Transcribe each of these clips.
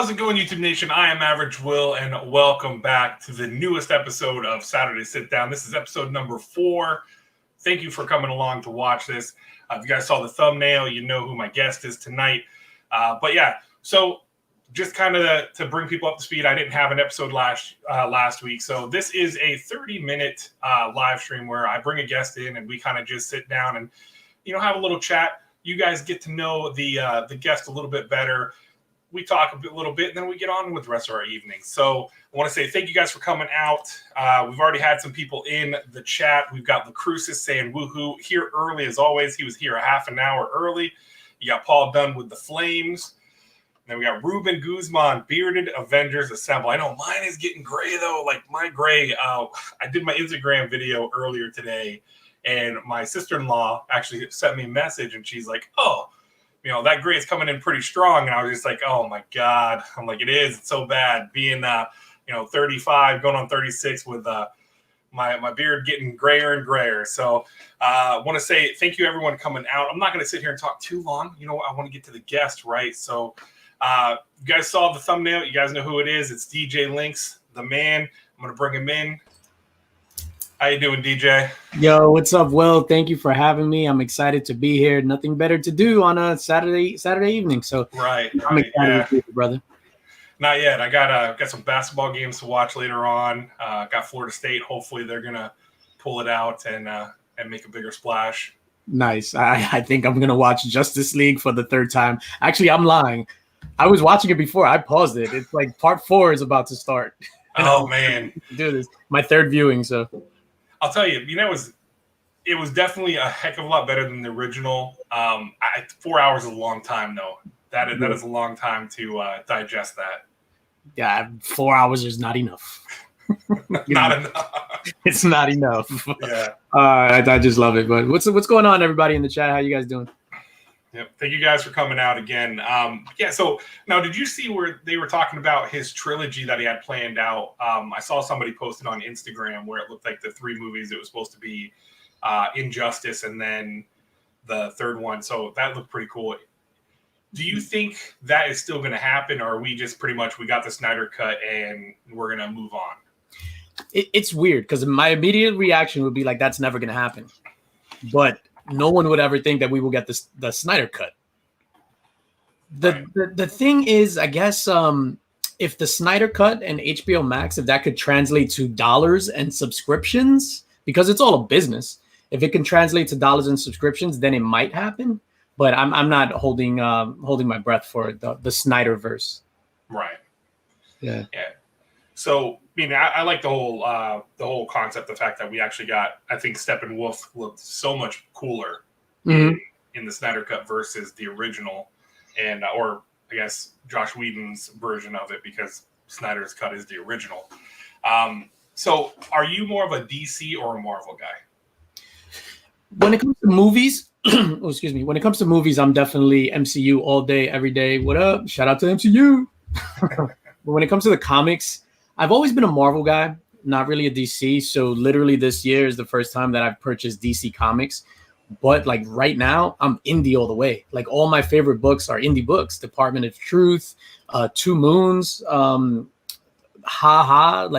How's it going, YouTube Nation? I am Average Will, and welcome back to the newest episode of Saturday Sit Down. This is episode number 4. Thank you for coming along to watch this. If you guys saw the thumbnail, you know who my guest is tonight. But yeah, so just kind of to bring people up to speed, I didn't have an episode last week. So this is a 30-minute live stream where I bring a guest in and we kind of just sit down and, have a little chat. You guys get to know the guest a little bit better. We talk a little bit, and then we get on with the rest of our evening. So I want to say thank you guys for coming out. We've already had some people in the chat. We've got Lacrucis saying woohoo here early as always. He was here a half an hour early. You got Paul Dunn with the Flames. Then we got Ruben Guzman, Bearded Avengers Assemble. I know mine is getting gray, though. Like my gray, I did my Instagram video earlier today, and my sister-in-law actually sent me a message, and she's like, oh, that gray is coming in pretty strong. And I was just like, oh, my God. I'm like, it is. It's so bad being, 35, going on 36 with my beard getting grayer and grayer. So I want to say thank you, everyone, coming out. I'm not going to sit here and talk too long. I want to get to the guest, right? So you guys saw the thumbnail. You guys know who it is. It's DJ Linx, the man. I'm going to bring him in. How you doing, DJ? Yo, what's up, Will? Thank you for having me. I'm excited to be here. Nothing better to do on a Saturday evening. So right, I'm excited to be here, brother. Not yet. I got some basketball games to watch later on. Got Florida State. Hopefully, they're gonna pull it out and make a bigger splash. Nice. I think I'm gonna watch Justice League for the third time. Actually, I'm lying. I was watching it before. I paused it. It's like part 4 is about to start. Oh man, do this. My third viewing. So I'll tell you. It was definitely a heck of a lot better than the original. 4 hours is a long time, though. That is a long time to digest that. Yeah, 4 hours is not enough. Not enough. It's not enough. Yeah. I just love it. But what's going on, everybody in the chat? How you guys doing? Yep. Thank you guys for coming out again. Yeah. So now, did you see where they were talking about his trilogy that he had planned out? I saw somebody posted on Instagram where it looked like the 3 movies. It was supposed to be Injustice and then the third one. So that looked pretty cool. Do you think that is still going to happen, or are we just pretty much we got the Snyder cut and we're going to move on? It's weird because my immediate reaction would be like, that's never going to happen. But no one would ever think that we will get the Snyder cut. The thing is, I guess, if the Snyder cut and HBO Max, if that could translate to dollars and subscriptions, because it's all a business. If it can translate to dollars and subscriptions, then it might happen. But I'm not holding my breath for the Snyderverse. Right. Yeah. So I like the whole concept. The fact that we actually got, I think Steppenwolf looked so much cooler in the Snyder cut versus the original, and or I guess Josh Whedon's version of it, because Snyder's cut is the original. So are you more of a DC or a Marvel guy? When it comes to movies, when it comes to movies, I'm definitely MCU all day, every day. What up? Shout out to MCU. But when it comes to the comics, I've always been a Marvel guy, not really a DC. So literally this year is the first time that I've purchased DC comics. But like right now, I'm indie all the way. Like all my favorite books are indie books. Department of Truth, Two Moons, like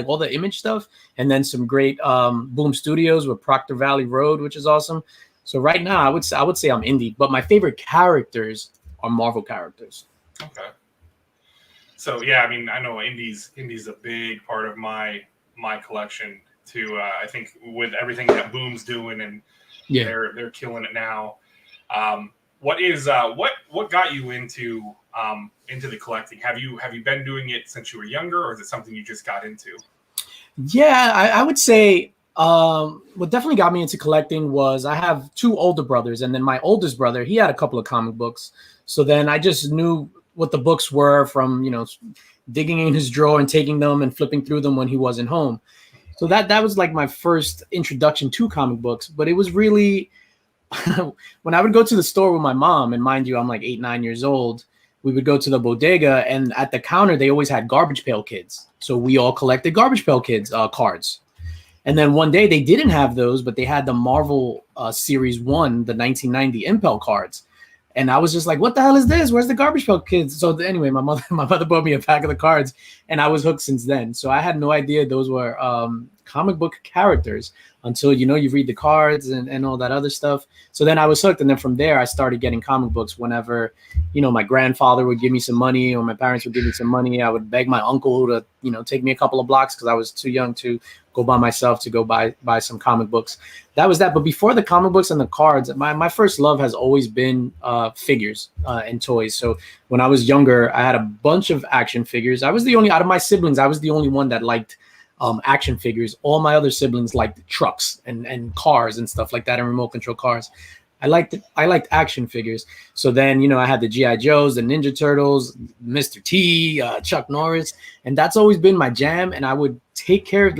all the Image stuff. And then some great Boom Studios with Proctor Valley Road, which is awesome. So right now, I would say I'm indie, but my favorite characters are Marvel characters. Okay. So yeah, I know indie's a big part of my collection too. I think with everything that Boom's doing, and they're killing it now. What got you into the collecting? Have you been doing it since you were younger, or is it something you just got into? Yeah, I would say what definitely got me into collecting was I have 2 older brothers, and then my oldest brother, he had a couple of comic books. So then I just knew what the books were from, digging in his drawer and taking them and flipping through them when he wasn't home. So that was like my first introduction to comic books. But it was really when I would go to the store with my mom, and mind you, I'm like 8, 9 years old. We would go to the bodega, and at the counter, they always had Garbage Pail Kids. So we all collected Garbage Pail Kids cards. And then one day they didn't have those, but they had the Marvel Series 1, the 1990 Impel cards. And I was just like, what the hell is this? Where's the Garbage Pail Kids? So anyway, my mother bought me a pack of the cards, and I was hooked since then. So I had no idea those were comic book characters until, you read the cards and all that other stuff. So then I was hooked. And then from there, I started getting comic books whenever, my grandfather would give me some money or my parents would give me some money. I would beg my uncle to, take me a couple of blocks because I was too young to go by myself to go buy some comic books. That was that. But before the comic books and the cards, my first love has always been figures and toys. So when I was younger, I had a bunch of action figures. I was the only, out of my siblings, I was the only one that liked action figures. All my other siblings liked trucks and cars and stuff like that, and remote control cars. I liked action figures. So then, I had the G.I. Joes, the Ninja Turtles, Mr. T, Chuck Norris, and that's always been my jam. And I would take care of,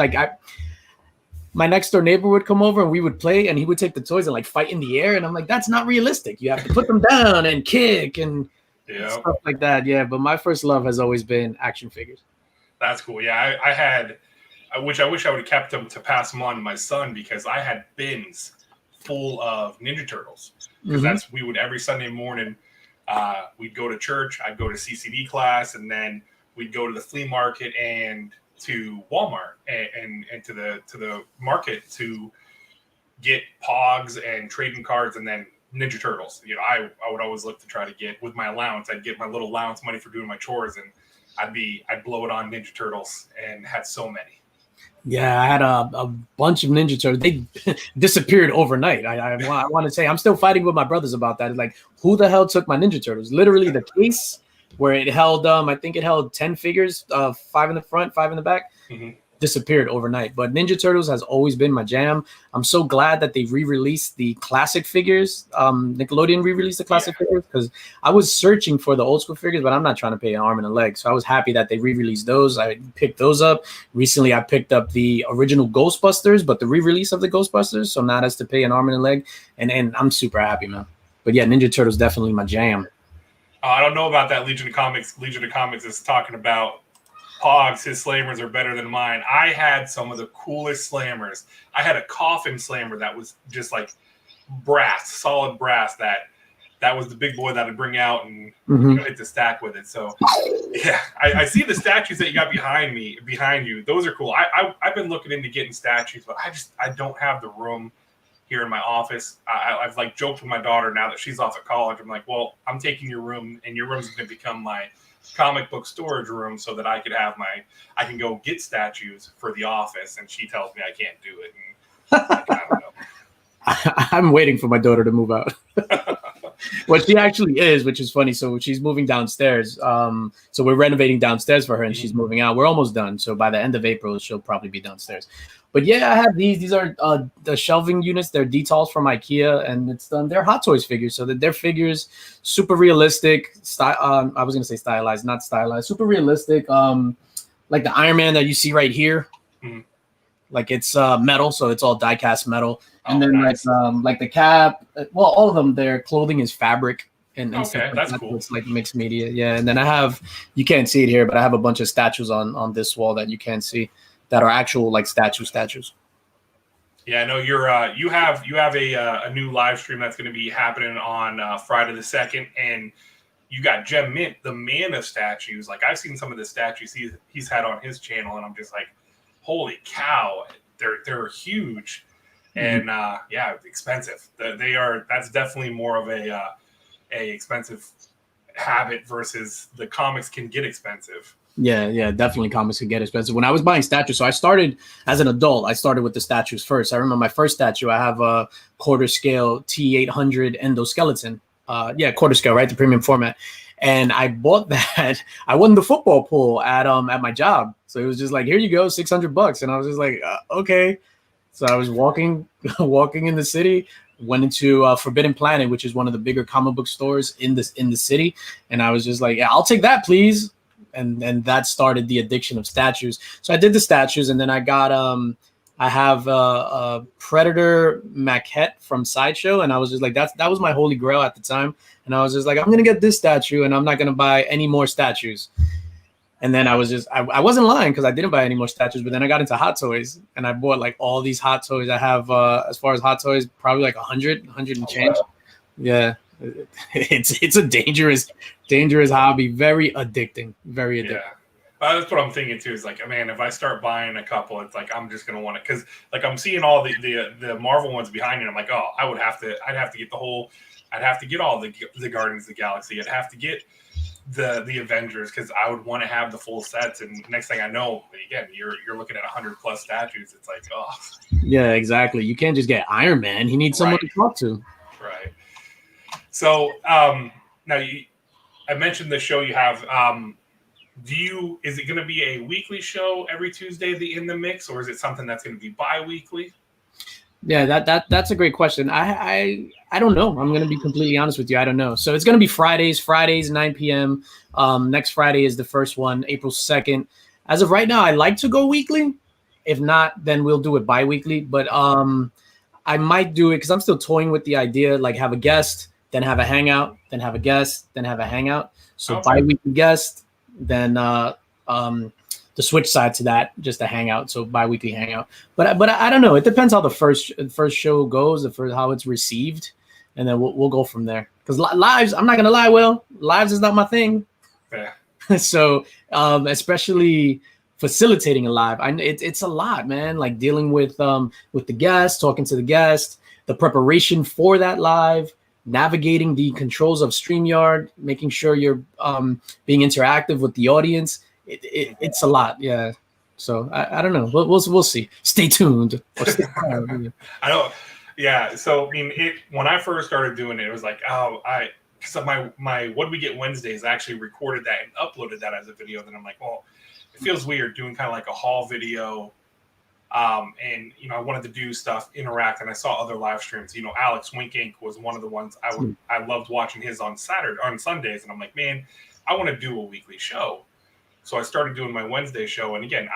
my next door neighbor would come over and we would play, and he would take the toys and fight in the air. And I'm like, that's not realistic. You have to put them down and kick and stuff like that. Yeah. But my first love has always been action figures. That's cool. Yeah. I had, which I wish I would have kept them to pass them on to my son, because I had bins full of Ninja Turtles, because we would every Sunday morning we'd go to church, I'd go to CCD class, and then we'd go to the flea market and to Walmart and to the market to get Pogs and trading cards, and then Ninja Turtles. I would always look to try to get, with my allowance, I'd get my little allowance money for doing my chores, and I'd blow it on Ninja Turtles, and had so many. Yeah, I had a bunch of Ninja Turtles. They disappeared overnight. I want to say I'm still fighting with my brothers about that. It's like, who the hell took my Ninja Turtles? Literally the case where it held, I think it held 10 figures, 5 in the front, 5 in the back, disappeared overnight. But Ninja Turtles has always been my jam. I'm so glad that they re-released the classic figures. Nickelodeon re-released the classic figures, because I was searching for the old school figures, but I'm not trying to pay an arm and a leg. So I was happy that they re-released those. I picked those up. Recently, I picked up the original Ghostbusters, but the re-release of the Ghostbusters, so not as to pay an arm and a leg. And I'm super happy, man. But yeah, Ninja Turtles definitely my jam. I don't know about that. Legion of Comics is talking about Pogs, his slammers are better than mine. I had some of the coolest slammers. I had a coffin slammer that was just like brass, solid brass. That was the big boy that I'd bring out and hit the stack with it. So yeah, I see the statues that you got behind you. Those are cool. I've been looking into getting statues, but I don't have the room here in my office. I've joked with my daughter now that she's off at college. I'm like, well, I'm taking your room, and your room's going to become my comic book storage room, so that I can go get statues for the office. And she tells me I can't do it. And I don't know. I'm waiting for my daughter to move out. Well, she actually is, which is funny. So she's moving downstairs. So we're renovating downstairs for her, and she's moving out. We're almost done. So by the end of April, she'll probably be downstairs. But yeah, I have these. These are the shelving units. They're Detals from IKEA, and they're Hot Toys figures. So that they're figures, super realistic. I was gonna say stylized, not stylized. Super realistic. Like the Iron Man that you see right here. Like it's metal, so it's all die-cast metal. And then nice. like the cap, well, all of them, their clothing is fabric. And okay, that's cool. It's like mixed media, yeah. And then I have, you can't see it here, but I have a bunch of statues on this wall that you can't see, that are actual like statues. Yeah, I know you have a new live stream that's going to be happening on Friday the 2nd, and you got Gem Mint, the man of statues. Like, I've seen some of the statues he's had on his channel, and I'm just like, holy cow, they're huge. And yeah, expensive. That's definitely more of a expensive habit versus the comics can get expensive. Yeah, definitely comics can get expensive. When I was buying statues, so I started as an adult. I started with the statues first. I remember my first statue. I have a quarter scale T800 endoskeleton. Quarter scale, right? The premium format. And I bought that. I won the football pool at my job. So it was just like, here you go, $600. And I was just like, okay. So I was walking in the city, went into Forbidden Planet, which is one of the bigger comic book stores in the city. And I was just like, yeah, I'll take that, please. And that started the addiction of statues. So I did the statues, and then I got I have a Predator maquette from Sideshow, and I was just like, that was my holy grail at the time. And I was just like, I'm gonna get this statue, and I'm not gonna buy any more statues. And then I wasn't lying, because I didn't buy any more statues. But then I got into Hot Toys, and I bought like all these Hot Toys. I have as far as Hot Toys, probably like 100 and change. Wow. Yeah. It's a dangerous hobby. Very addicting. Very addicting. Yeah. That's what I'm thinking too. Is like, man, if I start buying a couple, it's like I'm just gonna want it because, like, I'm seeing all the Marvel ones behind it. I'm like, oh, I'd have to get the whole, I'd have to get all the Guardians of the Galaxy. I'd have to get the Avengers because I would want to have the full sets. And next thing I know, again, you're looking at 100+ statues. It's like, oh, yeah, exactly. You can't just get Iron Man. He needs someone to talk to. Right. So now I mentioned the show you have. Is it going to be a weekly show every Tuesday, in the mix, or is it something that's going to be bi-weekly? Yeah, that's a great question. I don't know. I'm going to be completely honest with you. I don't know. So it's going to be Fridays, 9 p.m. Next Friday is the first one, April 2nd. As of right now, I like to go weekly. If not, then we'll do it bi-weekly. But I might do it because I'm still toying with the idea, like have a guest, then have a hangout, then have a guest, then have a hangout. So bi-weekly guest, then the switch side to that, just a hangout, so bi-weekly hangout. But I don't know. It depends how the first show goes, how it's received, and then we'll go from there. Because lives, I'm not gonna lie, lives is not my thing. Yeah. So especially facilitating a live, it's a lot, man. Like dealing with the guest, talking to the guest, the preparation for that live, navigating the controls of StreamYard, making sure you're being interactive with the audience. It's a lot, yeah. So I don't know. We'll see. Stay tuned. I know. Yeah. So I mean, when I first started doing it, it was like, because my What We Get Wednesdays, I actually recorded that and uploaded that as a video. Then I'm like, well, it feels weird doing kind of like a haul video. And I wanted to do stuff, interact, and I saw other live streams. Alex Wink Inc. was one of the ones I loved watching his on Sundays, and I'm like, man, I want to do a weekly show. So I started doing my Wednesday show, and again,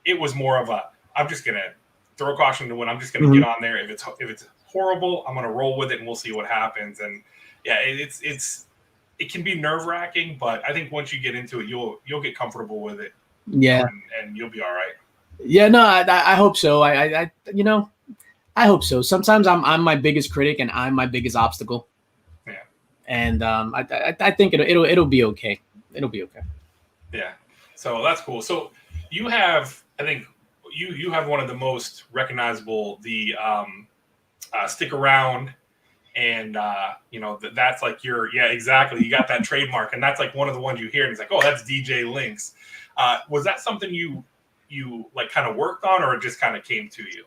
it was more of I'm just gonna throw caution to the wind. I'm just gonna get on there. If it's horrible, I'm gonna roll with it, and we'll see what happens. And yeah, it can be nerve-wracking, but I think once you get into it, you'll get comfortable with it. Yeah, and you'll be all right. Yeah, no, I hope so. I hope so. Sometimes I'm my biggest critic and I'm my biggest obstacle. Yeah. And I think it'll be okay. It'll be okay. Yeah. So that's cool. So you have, I think you have one of the most recognizable, the stick around, and that's like exactly. You got that trademark, and that's like one of the ones you hear, and it's like, oh, that's DJ Linx. Was that something you like kind of worked on, or it just kind of came to you?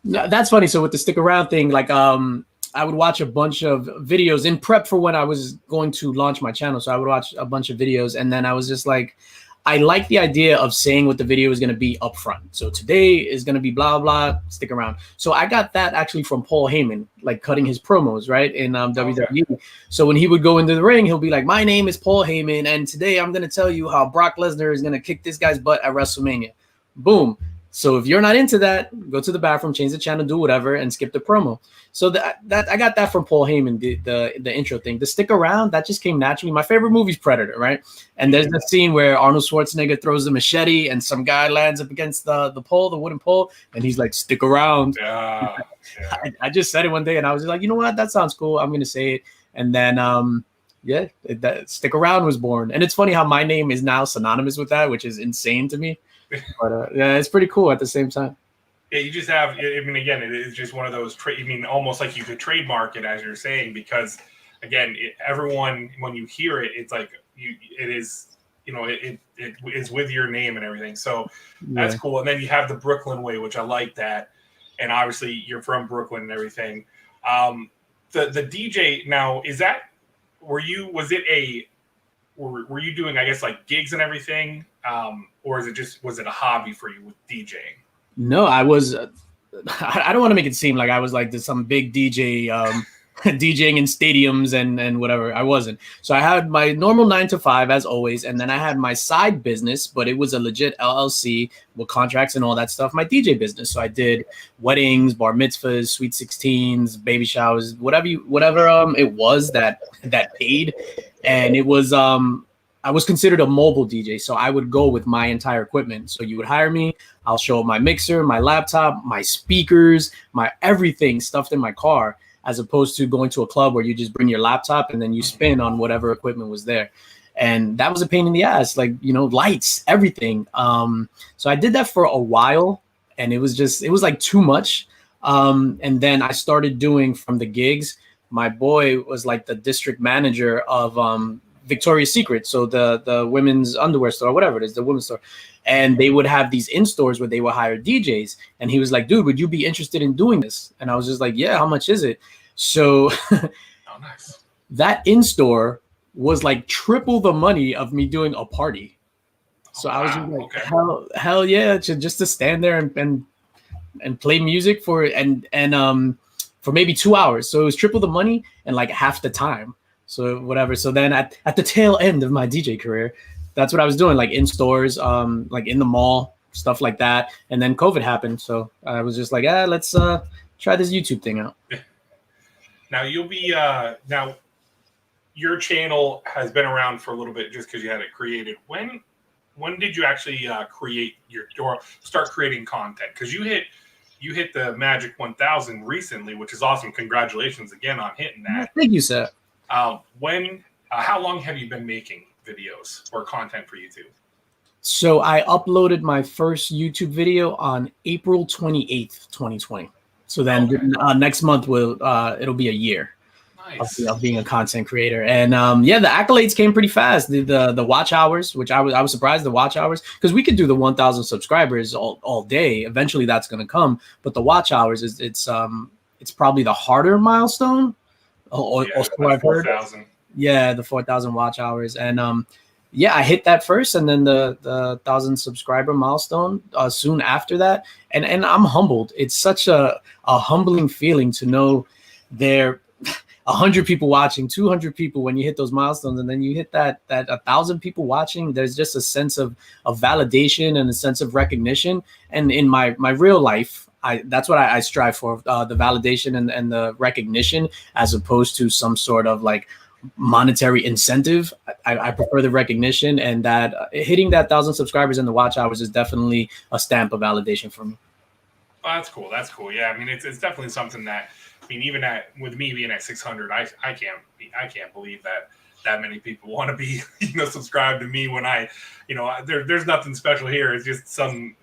No, that's funny. So with the stick around thing, like I would watch a bunch of videos in prep for when I was going to launch my channel. So I would watch a bunch of videos, and then I was just like, I like the idea of saying what the video is going to be up front. So today is going to be blah, blah, stick around. So I got that actually from Paul Heyman, like cutting his promos, right, in WWE. So when he would go into the ring, he'll be like, my name is Paul Heyman, and today I'm going to tell you how Brock Lesnar is going to kick this guy's butt at WrestleMania. Boom. So if you're not into that, go to the bathroom, change the channel, do whatever, and skip the promo. So that I got that from Paul Heyman, the intro thing. The stick around, that just came naturally. My favorite movie is Predator, right? And there's that scene where Arnold Schwarzenegger throws the machete and some guy lands up against the pole, the wooden pole, and he's like, stick around. Yeah. I just said it one day, and I was like, you know what? That sounds cool. I'm going to say it. And then, that stick around was born. And it's funny how my name is now synonymous with that, which is insane to me. But yeah, it's pretty cool at the same time. Yeah, you just have. I mean, again, it is just one of those. Almost like you could trademark it, as you're saying, because again, everyone when you hear it, it's like it is. It is with your name and everything. So that's cool. And then you have the Brooklyn way, which I like that. And obviously, you're from Brooklyn and everything. The DJ now were you doing, I guess, like gigs and everything? Or was it a hobby for you with DJing? No, I was, I don't want to make it seem like I was like some big DJ, DJing in stadiums and whatever. I wasn't. So I had my normal 9 to 5 as always. And then I had my side business, but it was a legit LLC with contracts and all that stuff. My DJ business. So I did weddings, bar mitzvahs, sweet 16s, baby showers, whatever it was that paid. And it was, I was considered a mobile DJ, so I would go with my entire equipment. So you would hire me, I'll show up my mixer, my laptop, my speakers, my everything stuffed in my car. as opposed to going to a club where you just bring your laptop and then you spin on whatever equipment was there. And that was a pain in the ass, like, lights, everything. So I did that for a while, and it was like too much. And then I started doing from the gigs. My boy was like the district manager of Victoria's Secret, so the women's underwear store, whatever it is, the women's store. And they would have these in-stores where they would hire DJs. And he was like, dude, would you be interested in doing this? And I was just like, yeah, how much is it? So oh, nice. That in-store was like triple the money of me doing a party. So I was just like, okay. hell yeah, just to stand there and play music for maybe 2 hours. So it was triple the money and like half the time. So whatever. So then at the tail end of my DJ career, that's what I was doing, like in stores, like in the mall, stuff like that. And then COVID happened. So I was just like, let's try this YouTube thing out. Now you'll be now your channel has been around for a little bit just because you had it created. When did you actually create or start creating content? Because you hit the Magic 1000 recently, which is awesome. Congratulations again on hitting that. Thank you, sir. How long have you been making videos or content for YouTube? So I uploaded my first YouTube video on April 28th, 2020. So then next month it'll be a year. Nice. Of being a content creator. And the accolades came pretty fast. The watch hours, which I was surprised, the watch hours, because we could do the 1,000 subscribers all day. Eventually that's going to come, but the watch hours it's probably the harder milestone. I've heard. 4,000. Yeah, the 4,000 watch hours. And I hit that first, and then the 1,000 subscriber milestone soon after that. And I'm humbled. It's such a humbling feeling to know there 100 people watching, 200 people when you hit those milestones, and then you hit that 1,000 people watching. There's just a sense of validation and a sense of recognition. And in my real life, that's what I strive for, the validation and the recognition, as opposed to some sort of like monetary incentive. I prefer the recognition, and that hitting that 1,000 subscribers and the watch hours is definitely a stamp of validation for me. Oh, that's cool. That's cool. Yeah, I mean, it's definitely something that, I mean, even with me being at 600, I can't believe that many people want to be, subscribed to me when there's nothing special here. It's just some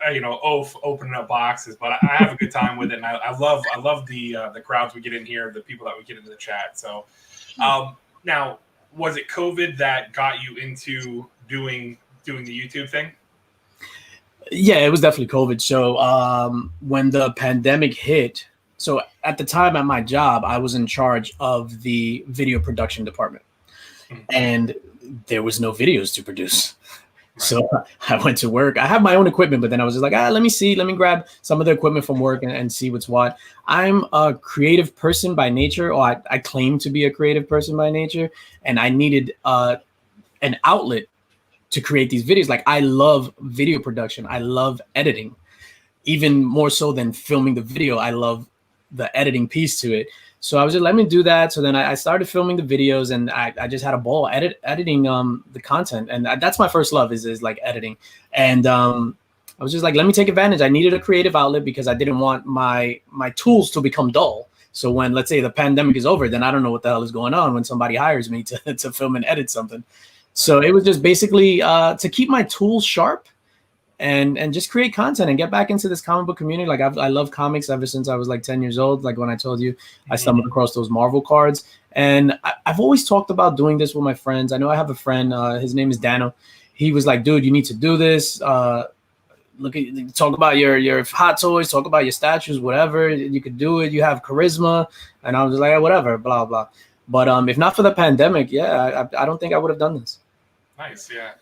opening up boxes, but I have a good time with it. And I love the crowds we get in here, the people that we get into the chat. So now, was it COVID that got you into doing the YouTube thing? Yeah, it was definitely COVID. So when the pandemic hit, so at the time at my job, I was in charge of the video production department, and there was no videos to produce. Right. So I went to work. I have my own equipment, but then I was just like, let me grab some of the equipment from work and see what's what. I'm a creative person by nature, or I claim to be a creative person by nature, and I needed an outlet to create these videos. Like, I love video production. I love editing, even more so than filming the video. I love the editing piece to it. So I was just, let me do that. So then I started filming the videos, and I just had a ball editing the content. And that's my first love is like editing. And I was just like, let me take advantage. I needed a creative outlet because I didn't want my tools to become dull. So when, let's say, the pandemic is over, then I don't know what the hell is going on when somebody hires me to film and edit something. So it was just basically to keep my tools sharp and just create content and get back into this comic book community. Like, I love comics ever since I was like 10 years old. Like when I told you, I stumbled across those Marvel cards. And I've always talked about doing this with my friends. I know I have a friend, his name is Dano. He was like, dude, you need to do this. Talk about your hot toys, talk about your statues, whatever. You could do it. You have charisma. And I was like, whatever, blah, blah. But if not for the pandemic, I don't think I would have done this. Nice, yeah.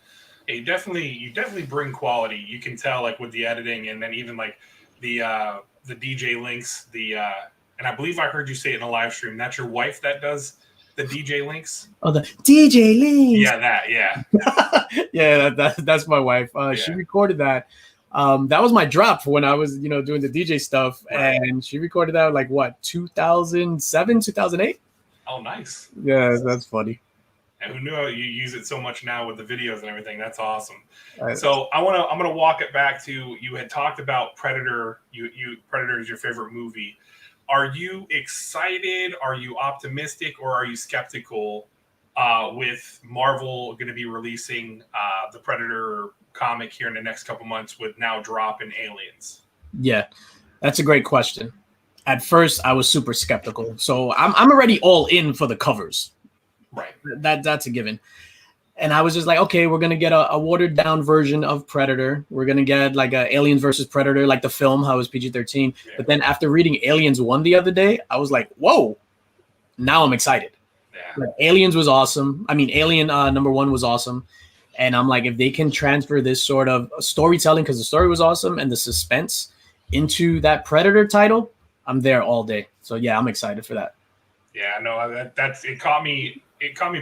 You definitely bring quality. You can tell, like, with the editing, and then even like the DJ Linx, and I believe I heard you say it in a live stream. That's your wife that does the DJ Linx? Oh, the DJ Linx. Yeah, yeah, that's my wife. She recorded that. That was my drop for when I was, doing the DJ stuff, right. And she recorded that like what, 2007, 2008. Oh, nice. Yeah, that's funny. And who knew you use it so much now with the videos and everything? That's awesome. So I'm gonna walk it back to, you had talked about Predator. Predator is your favorite movie. Are you excited? Are you optimistic, or are you skeptical with Marvel going to be releasing the Predator comic here in the next couple months with now dropping Aliens? Yeah, that's a great question. At first, I was super skeptical, so I'm already all in for the covers. Right. That's a given. And I was just like, okay, we're gonna get a watered down version of Predator. We're gonna get like a Aliens versus Predator, like the film, how it was PG-13. Yeah. But then after reading Aliens 1 the other day, I was like, whoa, now I'm excited. Yeah. Like, Aliens was awesome. I mean, Alien number 1 was awesome. And I'm like, if they can transfer this sort of storytelling, because the story was awesome and the suspense into that Predator title, I'm there all day. So yeah, I'm excited for that. Yeah, no, that's it. Caught me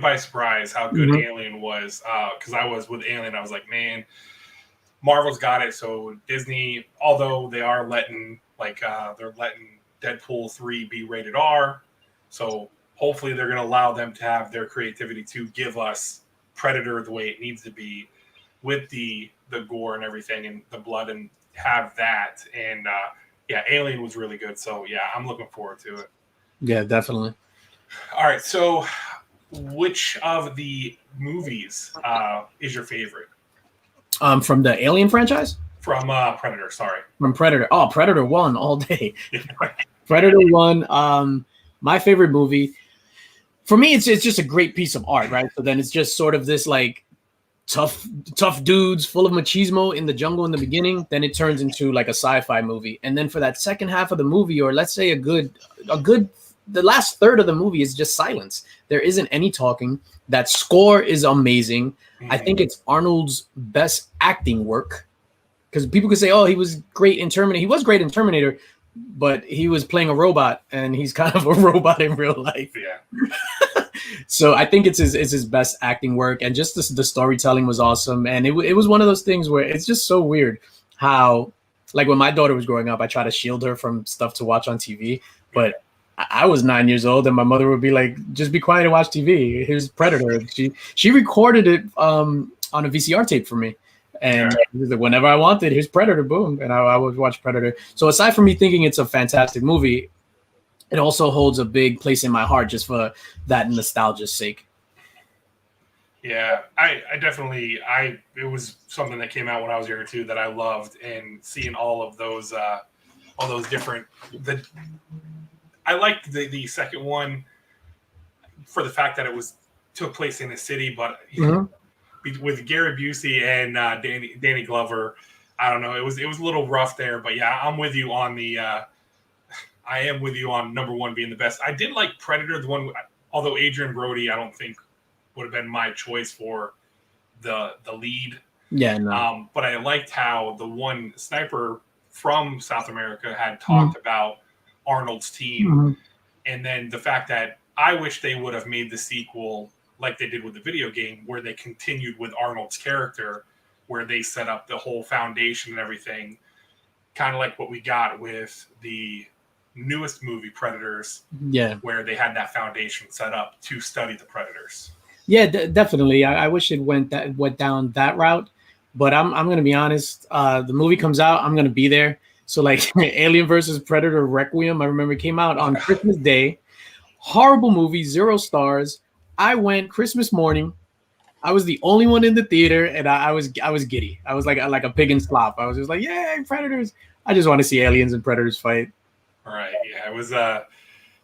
by surprise how good Alien was. Because I was with Alien, I was like, man, Marvel's got it. So Disney, although they are letting they're letting Deadpool 3 be rated R, so hopefully they're going to allow them to have their creativity to give us Predator the way it needs to be, with the gore and everything and the blood, and have that. And yeah, Alien was really good. So yeah, I'm looking forward to it. Yeah, definitely. All right, so which of the movies is your favorite? From the Alien franchise? From Predator, sorry. From Predator. Oh, Predator 1 all day. Predator 1, my favorite movie. For me, it's just a great piece of art, right? So then it's just sort of this like tough dudes full of machismo in the jungle in the beginning. Then it turns into like a sci-fi movie. And then for that second half of the movie, or let's say the last third of the movie is just silence. There isn't any talking. That score is amazing. I think it's Arnold's best acting work, because people could say, oh, he was great in Terminator. He was great in Terminator, but he was playing a robot, and he's kind of a robot in real life. Yeah. So I think it's his best acting work, and just the storytelling was awesome. And it was one of those things where it's just so weird how, like, when my daughter was growing up, I try to shield her from stuff to watch on TV, but I was 9 years old, and my mother would be like, just be quiet and watch TV. Here's Predator. She recorded it on a VCR tape for me. And whenever I wanted, here's Predator, boom. And I would watch Predator. So aside from me thinking it's a fantastic movie, it also holds a big place in my heart just for that nostalgia's sake. Yeah, I definitely, it was something that came out when I was younger too that I loved, and seeing all those different, I liked the second one for the fact that it took place in a city, but with Gary Busey and Danny Glover, I don't know, it was a little rough there. But yeah, I'm with you on I am with you on number 1 being the best. I did like Predator, the one, although Adrian Brody, I don't think would have been my choice for the lead. Yeah, no. But I liked how the one sniper from South America had talked about Arnold's team, and then the fact that I wish they would have made the sequel like they did with the video game, where they continued with Arnold's character, where they set up the whole foundation and everything, kind of like what we got with the newest movie Predators, where they had that foundation set up to study the Predators. Yeah, definitely. I wish it went down that route, but I'm going to be honest. The movie comes out, I'm going to be there. So like Alien versus Predator Requiem, I remember it came out on Christmas Day. Horrible movie, 0 stars. I went Christmas morning. I was the only one in the theater, and I was giddy. I was like a pig in slop. I was just like, yay, Predators. I just want to see aliens and Predators fight. All right. Yeah, it was that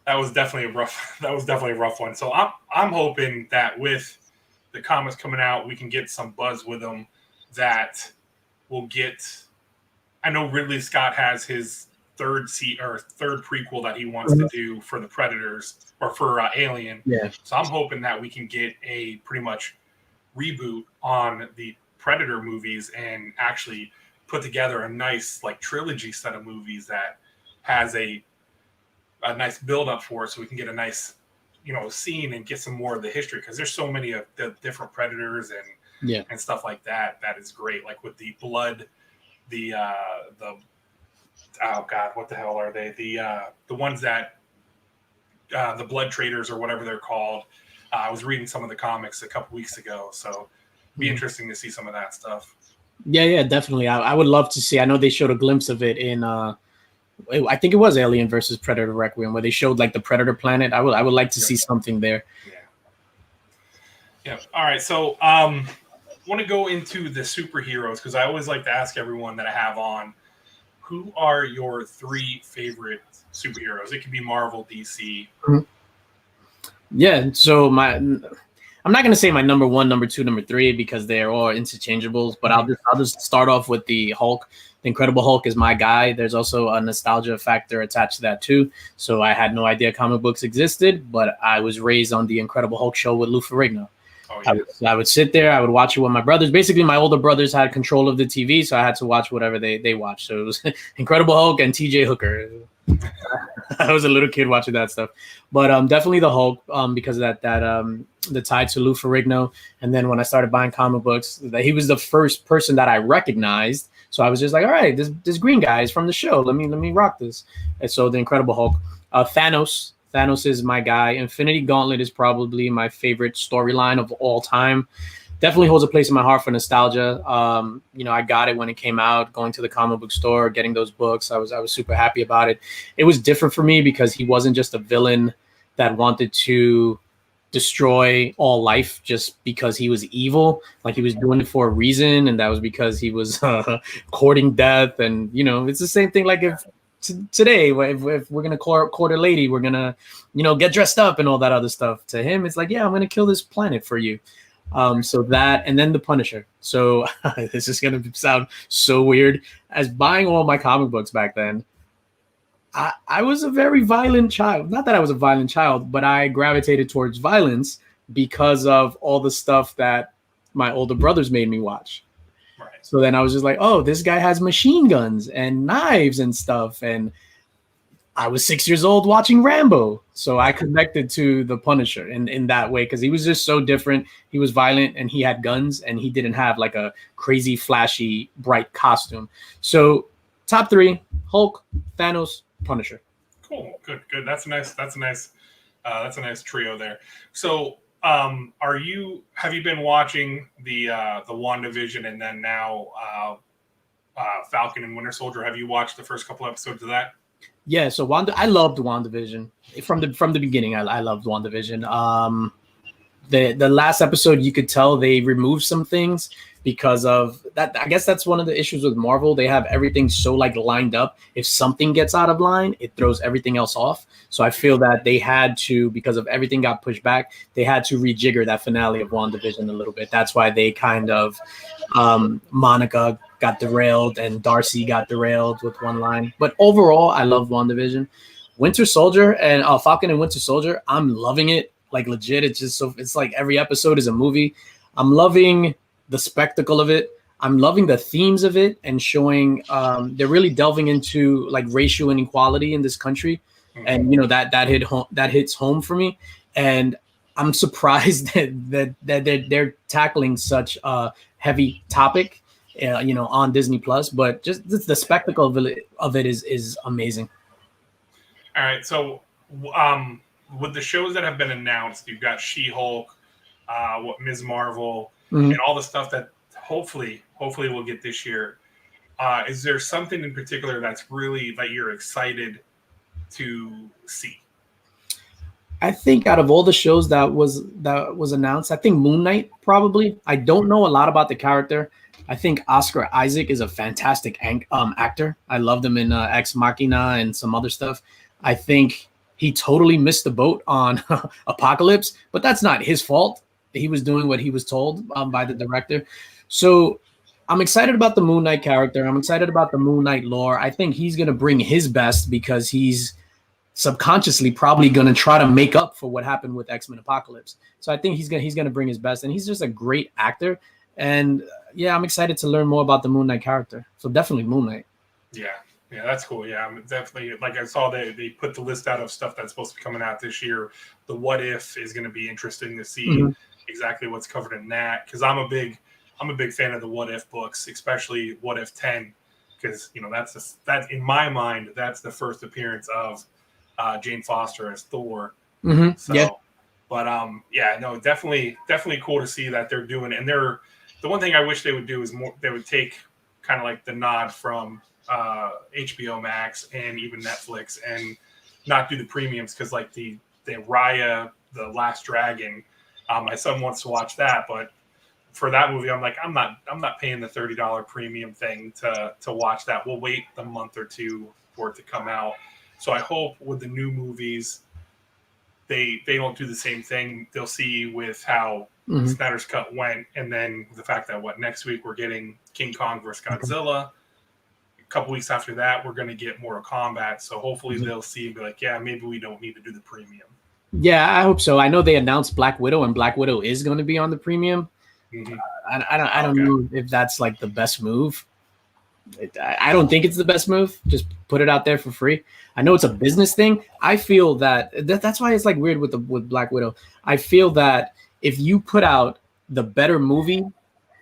was definitely a rough one. So I'm hoping that with the comics coming out, we can get some buzz with them that will get. I know Ridley Scott has his third prequel that he wants to do for the Predators, or for Alien. Yeah. So I'm hoping that we can get a pretty much reboot on the Predator movies and actually put together a nice like trilogy set of movies that has a nice build up for it, so we can get a nice scene and get some more of the history, because there's so many of the different Predators and stuff like that. That is great. Like with the blood. The oh god, what the hell are they? The ones that the blood traders or whatever they're called. I was reading some of the comics a couple weeks ago, so it'd be interesting to see some of that stuff. Yeah, definitely. I would love to see. I know they showed a glimpse of it in I think it was Alien versus Predator Requiem, where they showed like the Predator planet. I would like to Yeah. see something there. Yeah. All right. So want to go into the superheroes because I always like to ask everyone that I have on, who are your 3 favorite superheroes? It could be Marvel, DC. Mhm. Yeah. So I'm not gonna say my number 1, number 2, number 3 because they're all interchangeables. But I'll just start off with the Hulk. The Incredible Hulk is my guy. There's also a nostalgia factor attached to that too. So I had no idea comic books existed, but I was raised on the Incredible Hulk show with Lou Ferrigno. Oh, yeah. I would sit there. I would watch it with my brothers. Basically, my older brothers had control of the TV, so I had to watch whatever they watched. So it was Incredible Hulk and T.J. Hooker. I was a little kid watching that stuff, but definitely the Hulk because of that the tie to Lou Ferrigno. And then when I started buying comic books, he was the first person that I recognized. So I was just like, all right, this green guy is from the show. Let me rock this. And so the Incredible Hulk, Thanos. Thanos is my guy. Infinity Gauntlet is probably my favorite storyline of all time. Definitely holds a place in my heart for nostalgia. I got it when it came out, going to the comic book store, getting those books. I was super happy about it. It was different for me because he wasn't just a villain that wanted to destroy all life just because he was evil. Like he was doing it for a reason, and that was because he was courting death. And it's the same thing. Like if today, if we're gonna court a lady, we're gonna get dressed up and all that other stuff. To him, it's like, yeah, I'm gonna kill this planet for you. So that, and then the Punisher. So this is gonna sound so weird. As buying all my comic books back then, I was a very violent child. Not that I was a violent child, but I gravitated towards violence because of all the stuff that my older brothers made me watch. Right. So then I was just like, oh, this guy has machine guns and knives and stuff. And I was 6 years old watching Rambo. So I connected to the Punisher in that way because he was just so different. He was violent and he had guns and he didn't have like a crazy, flashy, bright costume. So top 3, Hulk, Thanos, Punisher. Cool. Good. That's a nice trio there. So have you been watching the WandaVision and then now Falcon and Winter Soldier? Have you watched the first couple episodes of that? Yeah, so I loved WandaVision from the beginning. I loved WandaVision. The last episode, you could tell they removed some things because of that. I guess that's one of the issues with Marvel. They have everything so like lined up. If something gets out of line, it throws everything else off. So I feel that they had to, because of everything got pushed back, they had to rejigger that finale of WandaVision a little bit. That's why they kind of Monica got derailed and Darcy got derailed with one line. But overall, I love WandaVision. Winter Soldier and Falcon and Winter Soldier, I'm loving it. Like legit, it's like every episode is a movie. I'm loving the spectacle of it. I'm loving the themes of it and showing they're really delving into like racial inequality in this country. And that hits home for me. And I'm surprised that they're tackling such a heavy topic on Disney Plus, but just the spectacle of it is amazing. All right. So with the shows that have been announced, you've got She-Hulk, Ms. Marvel, and all the stuff that hopefully we'll get this year. Is there something in particular that's really that you're excited to see? I think out of all the shows that was announced, I think Moon Knight probably. I don't know a lot about the character. I think Oscar Isaac is a fantastic actor. I loved him in Ex Machina and some other stuff. I think he totally missed the boat on Apocalypse, but that's not his fault. He was doing what he was told by the director. So I'm excited about the Moon Knight character. I'm excited about the Moon Knight lore. I think he's going to bring his best because he's subconsciously probably going to try to make up for what happened with X-Men Apocalypse. So I think he's going to bring his best, and he's just a great actor. And yeah, I'm excited to learn more about the Moon Knight character. So definitely Moon Knight. Yeah, that's cool. Yeah, I'm definitely, like I saw they put the list out of stuff that's supposed to be coming out this year. The What If is going to be interesting to see exactly what's covered in that, because I'm a big fan of the What If books, especially What If 10, because that's in my mind that's the first appearance of Jane Foster as Thor. So, yeah. But definitely cool to see that they're doing. And the one thing I wish they would do is more. They would take kind of like the nod from HBO Max and even Netflix, and not do the premiums, because like the Raya, the Last Dragon, my son wants to watch that, but for that movie, I'm like, I'm not paying the $30 premium thing to watch that. We'll wait a month or two for it to come out. So I hope with the new movies, they don't do the same thing. They'll see with how Snyder's Cut went, and then the fact that next week we're getting King Kong vs. Godzilla. A couple weeks after that, we're going to get Mortal Kombat. So hopefully they'll see and be like, yeah, maybe we don't need to do the premium. Yeah, I hope so. I know they announced Black Widow, and Black Widow is going to be on the premium. I don't know if that's like the best move. I don't think it's the best move. Just put it out there for free. I know it's a business thing. I feel that's why it's like weird with Black Widow. I feel that if you put out the better movie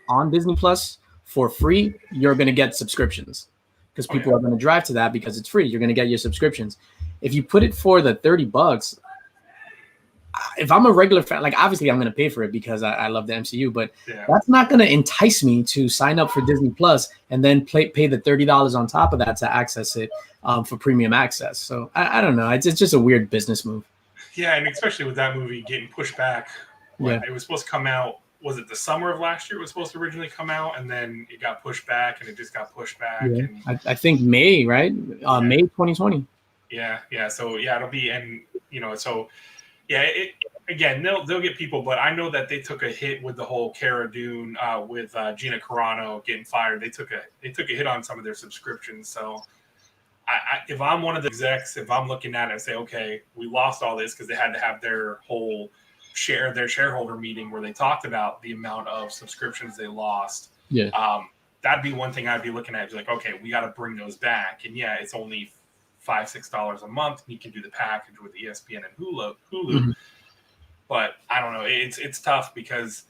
on Disney Plus for free, you're going to get subscriptions, because people are going to drive to that because it's free. You're going to get your subscriptions. If you put it for the $30, if I'm a regular fan, like obviously I'm going to pay for it because I love the MCU, but that's not going to entice me to sign up for Disney Plus and then pay the $30 on top of that to access it for premium access. So I don't know. It's just a weird business move. Yeah, and especially with that movie getting pushed back. It was supposed to come out, was it the summer of last year? It was supposed to originally come out, and then it got pushed back, and it just got pushed back. Yeah. And, I think May, right? May 2020. Yeah. So it'll be, and so. Yeah, again, they'll get people, but I know that they took a hit with the whole Cara Dune with Gina Carano getting fired. They took a hit on some of their subscriptions. So, if I'm one of the execs, if I'm looking at it and say, okay, we lost all this because they had to have their whole shareholder meeting where they talked about the amount of subscriptions they lost. Yeah, that'd be one thing I'd be looking at. Be like, okay, we got to bring those back, and yeah, it's only $5-6 a month, and you can do the package with ESPN and Hulu. But I don't know. It's tough because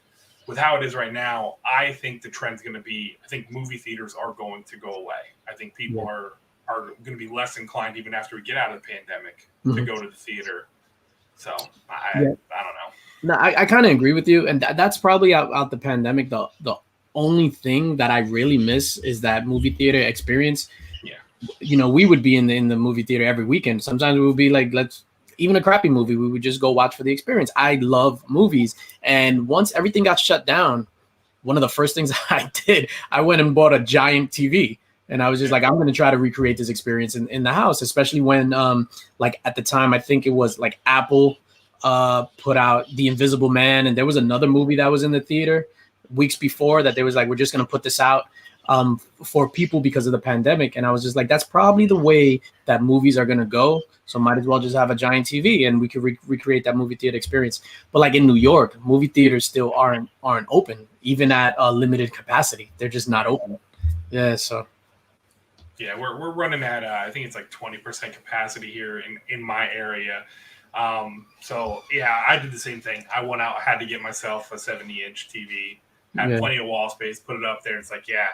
with how it is right now, I think the trend's going to be. I think movie theaters are going to go away. I think people are going to be less inclined, even after we get out of the pandemic, to go to the theater. So I don't know. No, I kind of agree with you, and that's probably out the pandemic. The only thing that I really miss is that movie theater experience. We would be in the movie theater every weekend. Sometimes we would be like, even a crappy movie, we would just go watch for the experience. I love movies. And once everything got shut down, one of the first things I did, I went and bought a giant TV. And I was just like, I'm going to try to recreate this experience in the house, especially when, like at the time, I think it was like Apple put out The Invisible Man. And there was another movie that was in the theater weeks before that they was like, we're just going to put this out for people because of the pandemic. And I was just like, that's probably the way that movies are going to go. So might as well just have a giant TV and we could recreate that movie theater experience. But like in New York, movie theaters still aren't open, even at a limited capacity. They're just not open. Yeah. So. Yeah, we're running at, I think it's like 20% capacity here in my area. So yeah, I did the same thing. I went out, had to get myself a 70-inch TV, had plenty of wall space, put it up there. It's like, yeah,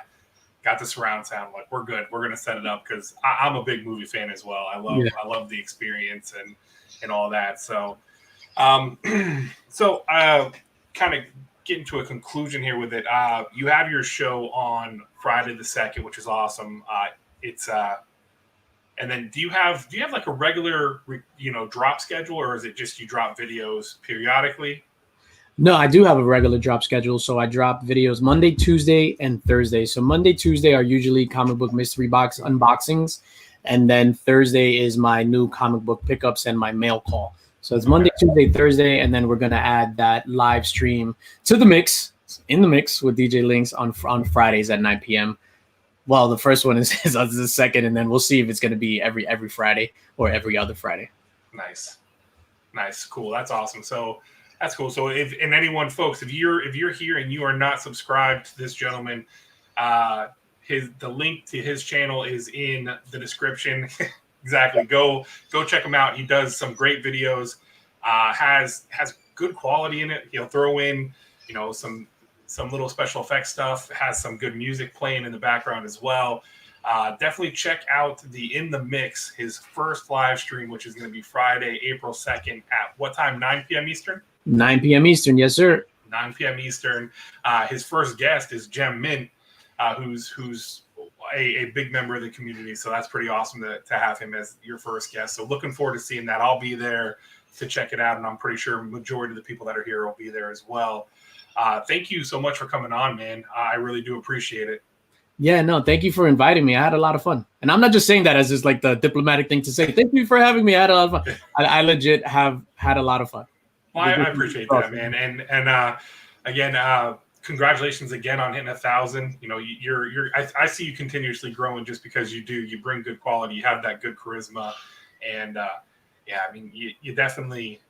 got the surround sound. Like, we're good. We're going to set it up because I'm a big movie fan as well. I love the experience and all that. So, kind of getting to a conclusion here with it. You have your show on Friday the 2nd, which is awesome. And then do you have like a regular, drop schedule, or is it just you drop videos periodically? No, I do have a regular drop schedule. So I drop videos Monday, Tuesday, and Thursday. So Monday, Tuesday are usually comic book mystery box unboxings. And then Thursday is my new comic book pickups and my mail call. So it's Monday, Tuesday, Thursday. And then we're going to add that live stream to the mix, in the mix with DJ Linx on Fridays at 9 p.m. Well, the first one is the second, and then we'll see if it's going to be every Friday or every other Friday. Nice, cool. That's awesome. So that's cool. So if you're here and you are not subscribed to this gentleman, the link to his channel is in the description. Exactly. Go check him out. He does some great videos. Has good quality in it. He'll throw in some little special effects stuff, has some good music playing in the background as well. Definitely check out the In the Mix, his first live stream, which is going to be Friday, April 2nd at what time? 9 p.m. Eastern? 9 p.m. Eastern, yes, sir. 9 p.m. Eastern. His first guest is Gem Mint, who's a big member of the community. So that's pretty awesome to have him as your first guest. So looking forward to seeing that. I'll be there to check it out, and I'm pretty sure majority of the people that are here will be there as well. Thank you so much for coming on, man. I really do appreciate it. Yeah, no, thank you for inviting me. I had a lot of fun. And I'm not just saying that as just like the diplomatic thing to say. Thank you for having me. I had a lot of fun. I legit have had a lot of fun. Well, I appreciate that, man. And again, congratulations again on hitting 1,000. You know, I see you continuously growing just because you bring good quality. You have that good charisma. And yeah, I mean, you definitely,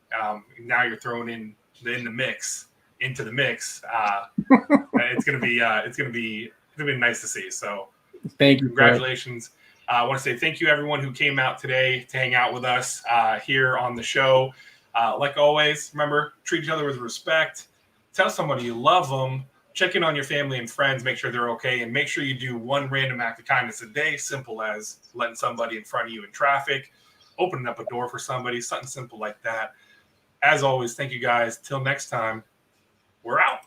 now you're thrown into the mix. It's going to be nice to see. So thank you. Congratulations. I want to say thank you everyone who came out today to hang out with us here on the show. Like always, remember, treat each other with respect. Tell somebody you love them. Check in on your family and friends. Make sure they're okay. And make sure you do one random act of kindness a day, simple as letting somebody in front of you in traffic, opening up a door for somebody, something simple like that. As always, thank you guys. Till next time, we're out.